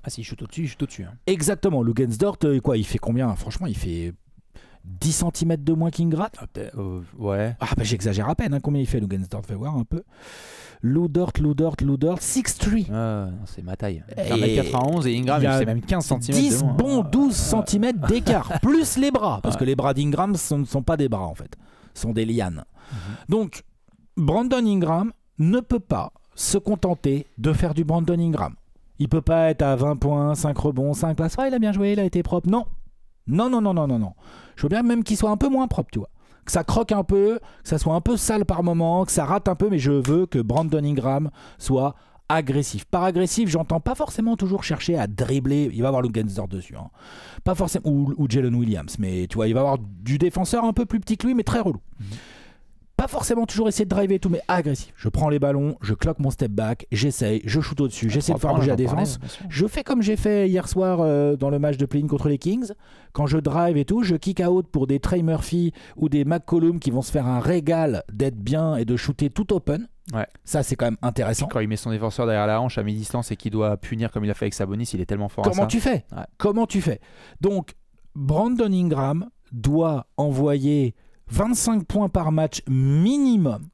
Ah, si, je shoot au-dessus, je shoot au-dessus. Hein. Exactement, Lugensdort, quoi, il fait combien? Franchement, il fait 10 cm de moins qu'Ingrat. Ouais. Ah, bah, j'exagère à peine, hein, combien il fait Lugensdort, fais voir un peu. Ludort, 6'3". C'est ma taille. 1m91 et Ingram, c'est même 15 cm. 10 bons 12 cm d'écart, plus les bras, parce que les bras d'Ingram ne sont pas des bras en fait, ce sont des lianes. Donc, Brandon Ingram ne peut pas se contenter de faire du Brandon Ingram. Il peut pas être à 20 points, 5 rebonds, 5 passes. Il a bien joué, il a été propre. Non. Je veux bien même qu'il soit un peu moins propre, tu vois. Que ça croque un peu, que ça soit un peu sale par moment, que ça rate un peu, mais je veux que Brandon Ingram soit agressif. Par agressif, j'entends pas forcément toujours chercher à dribbler. Il va avoir Lugensdort dessus. Hein. Pas forcément, ou Jalen Williams, mais tu vois, il va avoir du défenseur un peu plus petit que lui, mais très relou. Pas forcément toujours essayer de driver et tout, mais agressif. Je prends les ballons, je cloque mon step back, j'essaye, je shoot au-dessus, j'essaie de faire bouger la défense. Je fais comme j'ai fait hier soir dans le match de play-in contre les Kings. Quand je drive et tout, je kick out pour des Trey Murphy ou des McCollum qui vont se faire un régal d'être bien et de shooter tout open. Ouais. Ça, c'est quand même intéressant. Quand il met son défenseur derrière la hanche à mi-distance et qu'il doit punir comme il a fait avec Sabonis, il est tellement fort. Comment tu fais ? Comment tu fais ? Donc, Brandon Ingram doit envoyer 25 points par match minimum.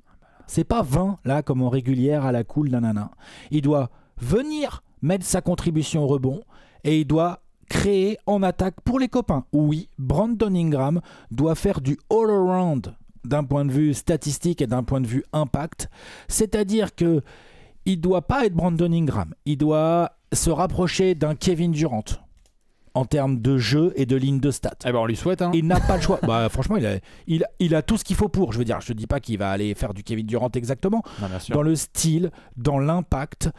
C'est pas 20 là comme en régulière à la cool nanana. Il doit venir mettre sa contribution au rebond et il doit créer en attaque pour les copains. Oui, Brandon Ingram doit faire du all-around d'un point de vue statistique et d'un point de vue impact. C'est-à-dire que il doit pas être Brandon Ingram. Il doit se rapprocher d'un Kevin Durant en termes de jeu et de ligne de stats. Eh ben on lui souhaite. Hein. Il n'a pas le choix. Franchement, il a tout ce qu'il faut pour. Je veux dire, je ne dis pas qu'il va aller faire du Kevin Durant exactement. Non, bien sûr. Dans le style, dans l'impact,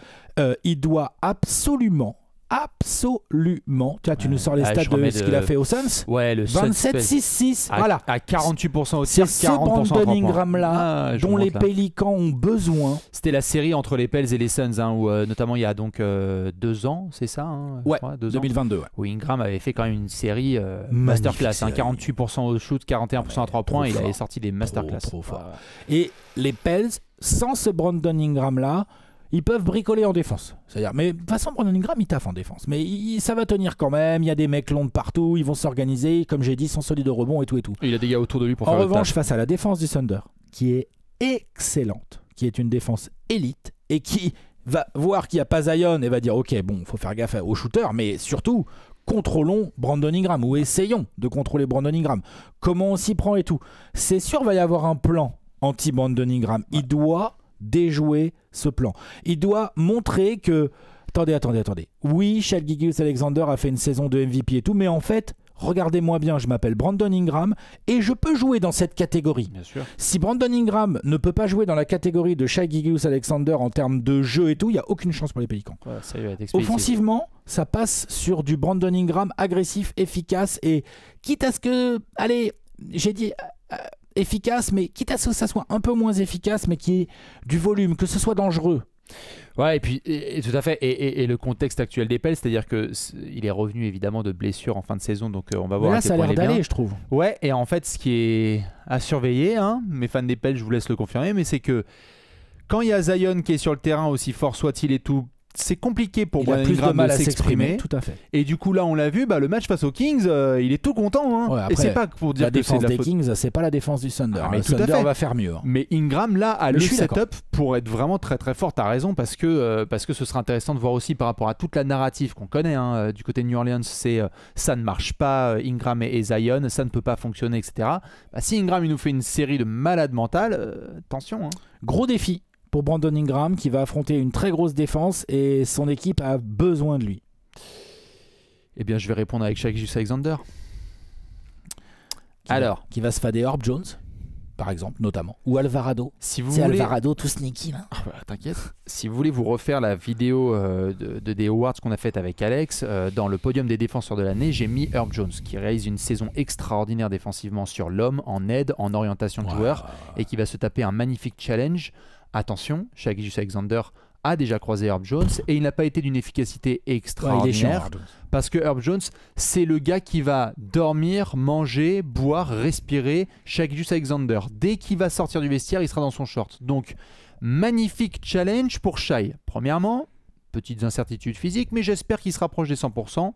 il doit absolument. Tu nous sors les stats de ce qu'il a fait aux Suns. Ouais, le 27-6-6. Voilà. À 48% au tir, 40% ce Brandon Ingram-là dont les Pélicans ont besoin. C'était la série entre les Pels et les Suns, hein, où notamment il y a donc 2 ans, c'est ça hein, ouais, 2 2022. Ouais. Où Ingram avait fait quand même une série masterclass. Hein, 48% au shoot, 41% à 3 points. Il avait sorti des masterclass. Trop fort. Et les Pels, sans ce Brandon Ingram-là, ils peuvent bricoler en défense. C'est-à-dire, mais de toute façon, Brandon Ingram, il taffe en défense. Mais ça va tenir quand même. Il y a des mecs longs de partout. Ils vont s'organiser. Comme j'ai dit, ils sont solides au rebond et tout et tout. Il a des gars autour de lui pour faire le taf. En revanche, face à la défense du Thunder, qui est excellente, qui est une défense élite et qui va voir qu'il n'y a pas Zion et va dire ok, bon, il faut faire gaffe aux shooters, mais surtout, contrôlons Brandon Ingram ou essayons de contrôler Brandon Ingram. Comment on s'y prend et tout. C'est sûr, il va y avoir un plan anti-Brandon Ingram. Il doit déjouer ce plan. Il doit montrer que attendez. Oui, Shai Gilgeous-Alexander a fait une saison de MVP et tout, mais en fait, regardez-moi bien, je m'appelle Brandon Ingram et je peux jouer dans cette catégorie. Bien sûr. Si Brandon Ingram ne peut pas jouer dans la catégorie de Shai Gilgeous-Alexander en termes de jeu et tout, il n'y a aucune chance pour les Pélicans. Ouais, ça va être offensivement, ça passe sur du Brandon Ingram agressif, efficace et quitte à ce que, allez, j'ai dit efficace, mais quitte à ce que ça soit un peu moins efficace, mais qui ait du volume, que ce soit dangereux. Ouais, et puis tout à fait. Et le contexte actuel des Pels, c'est-à-dire que il est revenu évidemment de blessure en fin de saison, donc on va voir. Mais là, à quel ça a point l'air il est bien. d'aller, je trouve. Ouais, et en fait, ce qui est à surveiller, hein. Mes fans des Pels, je vous laisse le confirmer, mais c'est que quand il y a Zion qui est sur le terrain, aussi fort soit-il et tout, c'est compliqué pour Il a Brandon plus de Ingram mal de à s'exprimer. s'exprimer, tout à fait. Et du coup, là, on l'a vu, le match face aux Kings, il est tout content. Hein. Ouais, après, et c'est pas pour dire La que c'est défense de la des faute. Kings, c'est pas la défense du Thunder. Ah, mais Le tout à Thunder fait. va faire mieux. Hein. Mais Ingram, là, a Mais le je suis setup pour être vraiment très très fort. T'as raison, parce que ce sera intéressant de voir aussi par rapport à toute la narrative qu'on connaît du côté de New Orleans, c'est ça ne marche pas, Ingram et Zion, ça ne peut pas fonctionner, etc. Si Ingram il nous fait une série de malades mentales, attention. Hein. Gros défi pour Brandon Ingram qui va affronter une très grosse défense et son équipe a besoin de lui. Eh bien, je vais répondre avec Shai Gilgeous-Alexander. Qui va se fader Herb Jones, par exemple, notamment. Ou Alvarado. Si vous C'est voulez... Alvarado tout sneaky là. T'inquiète. Si vous voulez vous refaire la vidéo des awards qu'on a faite avec Alex, dans le podium des défenseurs de l'année, j'ai mis Herb Jones, qui réalise une saison extraordinaire défensivement sur l'homme, en aide, en orientation de joueur, et qui va se taper un magnifique challenge. Attention, Shai Gilgeous-Alexander a déjà croisé Herb Jones et il n'a pas été d'une efficacité extraordinaire parce que Herb Jones, c'est le gars qui va dormir, manger, boire, respirer Shai Gilgeous-Alexander. Dès qu'il va sortir du vestiaire, il sera dans son short. Donc, magnifique challenge pour Shai. Premièrement, petites incertitudes physiques, mais j'espère qu'il se rapproche des 100%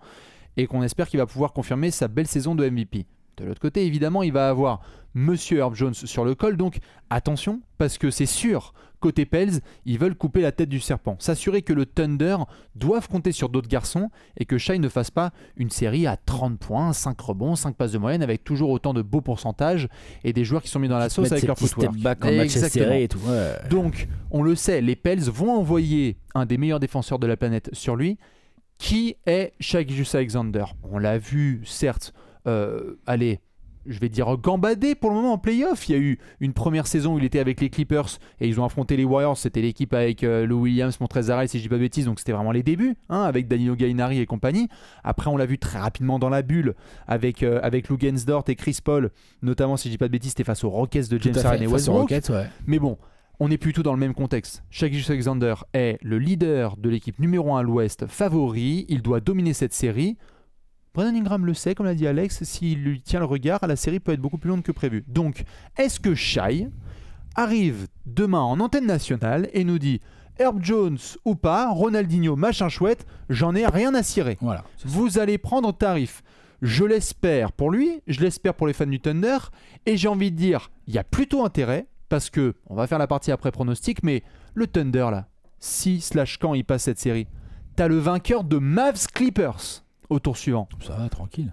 et qu'on espère qu'il va pouvoir confirmer sa belle saison de MVP. De l'autre côté, évidemment, il va avoir Monsieur Herb Jones sur le col, donc attention, parce que c'est sûr, côté Pels, ils veulent couper la tête du serpent. S'assurer que le Thunder doivent compter sur d'autres garçons et que Shai ne fasse pas une série à 30 points, 5 rebonds, 5 passes de moyenne, avec toujours autant de beaux pourcentages et des joueurs qui sont mis dans la sauce avec leur footwork. Et tout. Ouais. Donc, on le sait, les Pels vont envoyer un des meilleurs défenseurs de la planète sur lui, qui est Shai Gilgeous-Alexander. On l'a vu, certes, je vais dire gambadé pour le moment en playoff. Il y a eu une première saison où il était avec les Clippers et ils ont affronté les Warriors. C'était l'équipe avec Lou Williams, Montrezl Harrell, si je dis pas de bêtises, donc c'était vraiment les débuts, avec Danilo Gallinari et compagnie. Après, on l'a vu très rapidement dans la bulle avec Lou Gensdort et Chris Paul, notamment si je dis pas de bêtises, c'était face aux Rockets de James Harden et Westbrook. Mais bon, on est plutôt dans le même contexte. Shai Gilgeous-Alexander est le leader de l'équipe numéro 1 à l'Ouest, favori. Il doit dominer cette série. Brandon Ingram le sait, comme l'a dit Alex, s'il lui tient le regard, la série peut être beaucoup plus longue que prévu. Donc, est-ce que Shai arrive demain en antenne nationale et nous dit Herb Jones ou pas, Ronaldinho, machin chouette, j'en ai rien à cirer. Voilà, vous allez prendre tarif. Je l'espère pour lui, je l'espère pour les fans du Thunder, et j'ai envie de dire, il y a plutôt intérêt, parce que, on va faire la partie après pronostic, mais le Thunder là, quand il passe cette série, t'as le vainqueur de Mavs Clippers au tour suivant. Ça va, tranquille.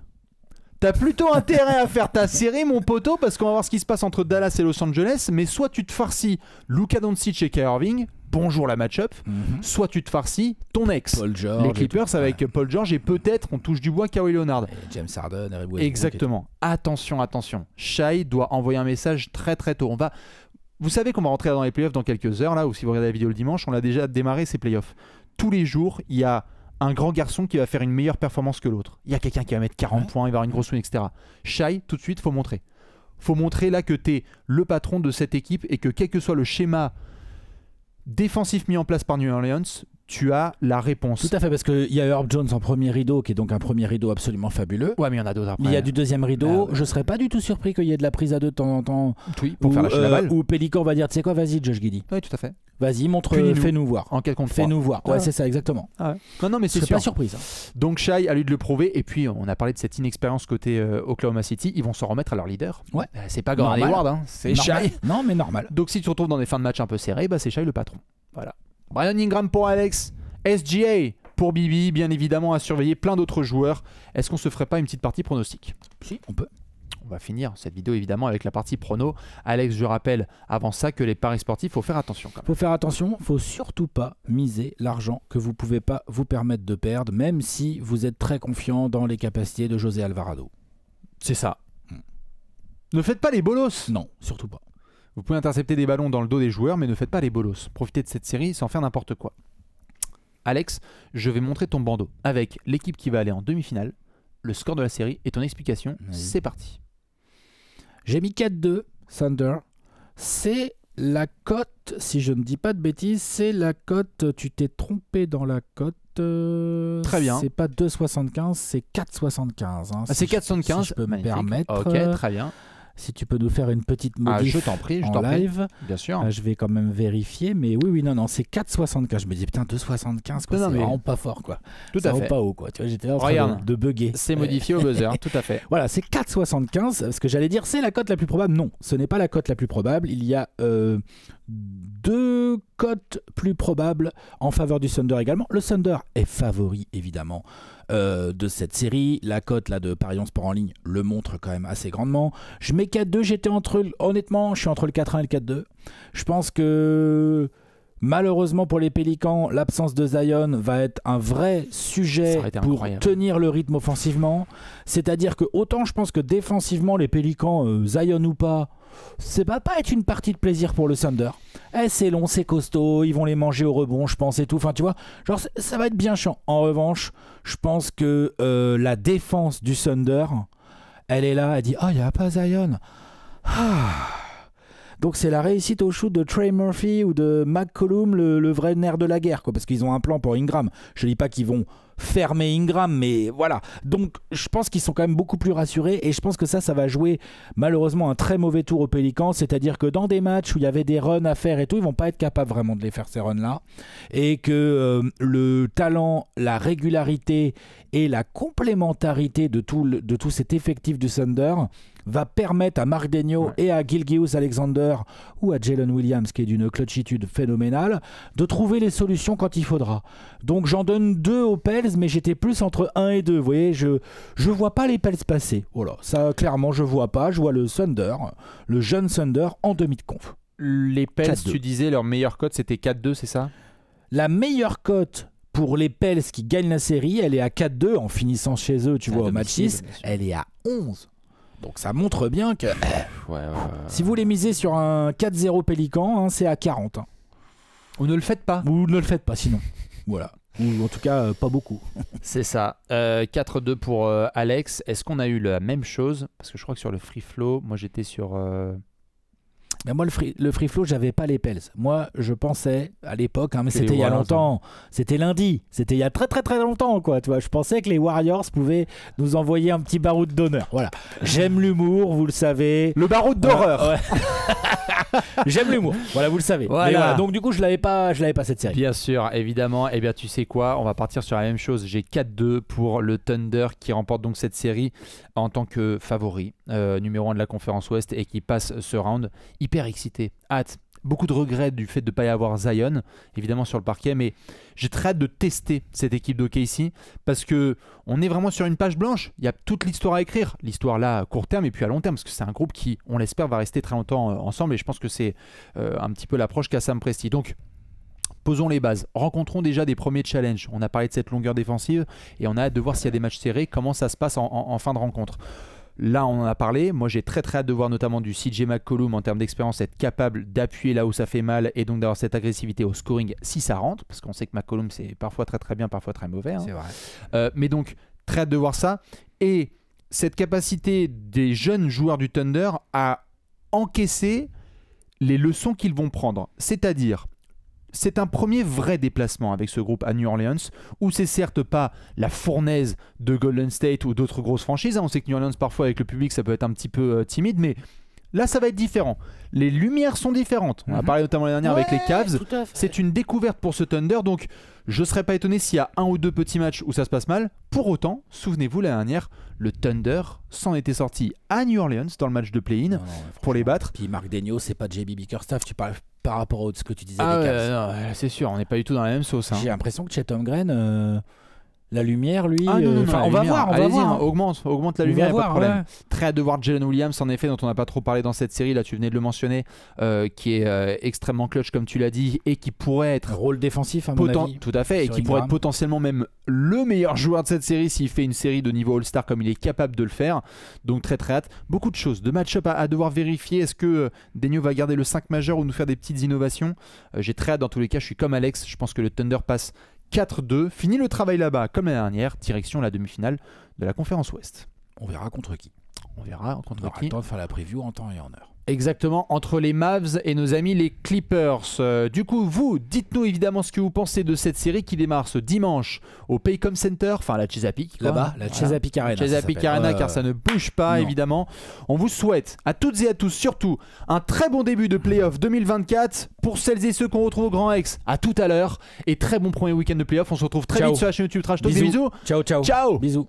T'as plutôt intérêt à faire ta série, mon poteau, parce qu'on va voir ce qui se passe entre Dallas et Los Angeles. Mais soit tu te farcis Luka Doncic et Kyrie Irving, bonjour la match-up, soit tu te farcis ton ex, Paul George, les Clippers avec Paul George et peut-être, on touche du bois, Kawhi Leonard. Et James Harden, Eric Westbrook. Exactement. Attention. Shai doit envoyer un message très très tôt. Vous savez qu'on va rentrer dans les playoffs dans quelques heures, là, ou si vous regardez la vidéo le dimanche, on a déjà démarré ces playoffs. Tous les jours, il y a un grand garçon qui va faire une meilleure performance que l'autre. Il y a quelqu'un qui va mettre 40 points, il va avoir une grosse win, etc. Shai, tout de suite, faut montrer. Faut montrer là que tu es le patron de cette équipe et que quel que soit le schéma défensif mis en place par New Orleans, tu as la réponse. Tout à fait, parce qu'il y a Herb Jones en premier rideau, qui est donc un premier rideau absolument fabuleux. Ouais, mais il y en a d'autres après. Mais il y a du deuxième rideau. Je serais pas du tout surpris qu'il y ait de la prise à deux de temps en temps. Oui, pour faire lâcher la balle. Ou Pélican va dire, tu sais quoi, vas-y, Josh Giddey. Oui, tout à fait. Vas-y, fais-nous voir. En 4 contre 3. Fais-nous voir. Ouais, c'est ça, exactement. Ah ouais. Non, mais c'est sûr. Je serais pas surpris, ça. Donc Shai a lui de le prouver. Et puis, on a parlé de cette inexpérience côté Oklahoma City. Ils vont s'en remettre à leur leader. Ouais. C'est pas Gordon Hayward, c'est Shai. Non, mais normal. Donc, si tu te retrouves dans des fins de match un peu serrées, c'est Shai le patron. Voilà. Brandon Ingram pour Alex. SGA pour Bibi, bien évidemment, à surveiller plein d'autres joueurs. Est-ce qu'on se ferait pas une petite partie pronostic? Si, on peut. On va finir cette vidéo évidemment avec la partie prono. Alex, je rappelle avant ça que les paris sportifs, faut faire attention quand même. Faut faire attention, faut surtout pas miser l'argent que vous pouvez pas vous permettre de perdre, même si vous êtes très confiant dans les capacités de José Alvarado. C'est ça. Ne faites pas les bolos. Non, surtout pas. Vous pouvez intercepter des ballons dans le dos des joueurs, mais ne faites pas les bolos. Profitez de cette série sans faire n'importe quoi. Alex, je vais montrer ton bandeau avec l'équipe qui va aller en demi-finale, le score de la série et ton explication. Oui. C'est parti. J'ai mis 4-2, Thunder. C'est la cote, si je ne dis pas de bêtises, c'est la cote, tu t'es trompé dans la cote. Très bien. C'est pas 2,75, c'est 4,75. C'est 4,75, si je peux me permettre. Ok, très bien. Si tu peux nous faire une petite modif je t'en prie, en live. Bien sûr. Je vais quand même vérifier, mais oui, non, c'est 4,75. Je me dis, putain, 2,75, quoi, c'est vraiment pas fort, quoi. Tout à fait. Pas haut, quoi. Tu vois, j'étais en train de bugger. C'est modifié au buzzer, tout à fait. Voilà, c'est 4,75. Ce que j'allais dire, c'est la cote la plus probable. Non, ce n'est pas la cote la plus probable. Il y a 2 cotes plus probables en faveur du Thunder également. Le Thunder est favori, évidemment, de cette série. La cote là de Parions Sport en ligne le montre quand même assez grandement. Je mets 4-2, honnêtement, je suis entre le 4-1 et le 4-2. Je pense que malheureusement pour les Pélicans, l'absence de Zion va être un vrai sujet pour tenir le rythme offensivement. C'est-à-dire que autant je pense que défensivement, les Pélicans, Zion ou pas, ça va pas être une partie de plaisir pour le Thunder. C'est long, c'est costaud, ils vont les manger au rebond, je pense, et tout. Enfin, tu vois, genre, ça va être bien chiant. En revanche, je pense que la défense du Thunder, elle est là, elle dit « il n'y a pas Zion. » Donc c'est la réussite au shoot de Trey Murphy ou de McCollum, le vrai nerf de la guerre, quoi, parce qu'ils ont un plan pour Ingram. Je ne dis pas qu'ils vont fermer Ingram, mais voilà. Donc je pense qu'ils sont quand même beaucoup plus rassurés, et je pense que ça va jouer malheureusement un très mauvais tour aux Pélicans, c'est-à-dire que dans des matchs où il y avait des runs à faire et tout, ils vont pas être capables vraiment de les faire, ces runs-là, et que le talent, la régularité et la complémentarité de tout cet effectif du Thunder va permettre à Mark Daigneault et à Gilgeous-Alexander ou à Jalen Williams, qui est d'une clutchitude phénoménale, de trouver les solutions quand il faudra. Donc j'en donne 2 aux Pels, mais j'étais plus entre 1 et 2. Vous voyez, je vois pas les Pels passer. Voilà, ça clairement je vois pas. Je vois le Thunder, le jeune Thunder en demi de conf. Les Pels, tu disais leur meilleure cote c'était 4-2, c'est ça? La meilleure cote pour les Pels qui gagnent la série, elle est à 4-2 en finissant chez eux, tu vois, au match 6. Elle est à 11. Donc ça montre bien que si vous les misez sur un 4-0 Pélican, c'est à 40. Ou ne le faites pas. Ou ne le faites pas sinon. Voilà. Ou en tout cas, pas beaucoup. C'est ça. 4-2 pour Alex. Est-ce qu'on a eu la même chose? Parce que je crois que sur le free flow, moi j'étais sur... Mais moi, le free flow, j'avais pas les Pels. Moi, je pensais à l'époque, mais c'était il y a longtemps. C'était lundi. C'était il y a très très très longtemps, quoi. Tu vois, je pensais que les Warriors pouvaient nous envoyer un petit baroud d'honneur. Voilà. J'aime l'humour, vous le savez. Le baroud d'horreur. Ouais. J'aime l'humour. Voilà, vous le savez. Voilà. Donc du coup, je l'avais pas cette série. Bien sûr, évidemment. Eh bien, tu sais quoi? On va partir sur la même chose. J'ai 4-2 pour le Thunder qui remporte donc cette série en tant que favori, numéro 1 de la conférence Ouest, et qui passe ce round. Hyper excité, hâte, beaucoup de regrets du fait de ne pas y avoir Zion évidemment sur le parquet, mais j'ai très hâte de tester cette équipe d'OKC parce que on est vraiment sur une page blanche. Il y a toute l'histoire à écrire, l'histoire là à court terme et puis à long terme, parce que c'est un groupe qui, on l'espère, va rester très longtemps ensemble, et je pense que c'est un petit peu l'approche qu'a Sam Presti. Donc posons les bases, rencontrons déjà des premiers challenges. On a parlé de cette longueur défensive et on a hâte de voir s'il y a des matchs serrés, comment ça se passe en fin de rencontre. Là, on en a parlé. Moi, j'ai très très hâte de voir notamment du CJ McCollum en termes d'expérience, être capable d'appuyer là où ça fait mal et donc d'avoir cette agressivité au scoring si ça rentre, parce qu'on sait que McCollum c'est parfois très très bien, parfois très mauvais. C'est vrai. Mais donc, très hâte de voir ça. Et cette capacité des jeunes joueurs du Thunder à encaisser les leçons qu'ils vont prendre. C'est-à-dire, c'est un premier vrai déplacement avec ce groupe à New Orleans, où c'est certes pas la fournaise de Golden State ou d'autres grosses franchises. On sait que New Orleans, parfois, avec le public, ça peut être un petit peu timide, mais là, ça va être différent. Les lumières sont différentes. On a parlé notamment l'année dernière avec les Cavs. C'est une découverte pour ce Thunder, donc je ne serais pas étonné s'il y a 1 ou 2 petits matchs où ça se passe mal. Pour autant, souvenez-vous, l'année dernière, le Thunder s'en était sorti à New Orleans dans le match de play-in pour les battre. Puis Mark Daigneault, c'est pas JB Bickerstaff, tu parles par rapport à ce que tu disais des Cavs. C'est sûr, on n'est pas du tout dans la même sauce. J'ai l'impression que Chet Holmgren... La lumière, lui... on va voir. Hein. Augmente la lumière, pas de problème. Ouais. Très hâte de voir Jalen Williams, en effet, dont on n'a pas trop parlé dans cette série. Là, tu venais de le mentionner, qui est extrêmement clutch, comme tu l'as dit, et qui pourrait être... Un rôle défensif, à mon avis. Tout à fait, et qui pourrait être potentiellement même le meilleur joueur de cette série s'il fait une série de niveau All-Star comme il est capable de le faire. Donc très très hâte. Beaucoup de choses, de match-up à devoir vérifier. Est-ce que Daigneault va garder le 5 majeur ou nous faire des petites innovations? J'ai très hâte, dans tous les cas. Je suis comme Alex, je pense que le Thunder passe 4-2, fini le travail là-bas comme l'année dernière, direction la demi-finale de la conférence Ouest. On verra contre qui. On verra contre qui. On aura le temps de faire la preview en temps et en heure. Exactement, entre les Mavs et nos amis les Clippers. Du coup, vous, dites-nous évidemment ce que vous pensez de cette série qui démarre ce dimanche au Paycom Center, enfin la Chesapeake. Là-bas, la Chesapeake Arena. Chesapeake Arena, car ça ne bouge pas, évidemment. On vous souhaite à toutes et à tous, surtout, un très bon début de playoff 2024. Pour celles et ceux qu'on retrouve au Grand X, à tout à l'heure. Et très bon premier week-end de playoff. On se retrouve très vite sur la chaîne YouTube Trash Talk. Des bisous. Ciao. Ciao. Bisous.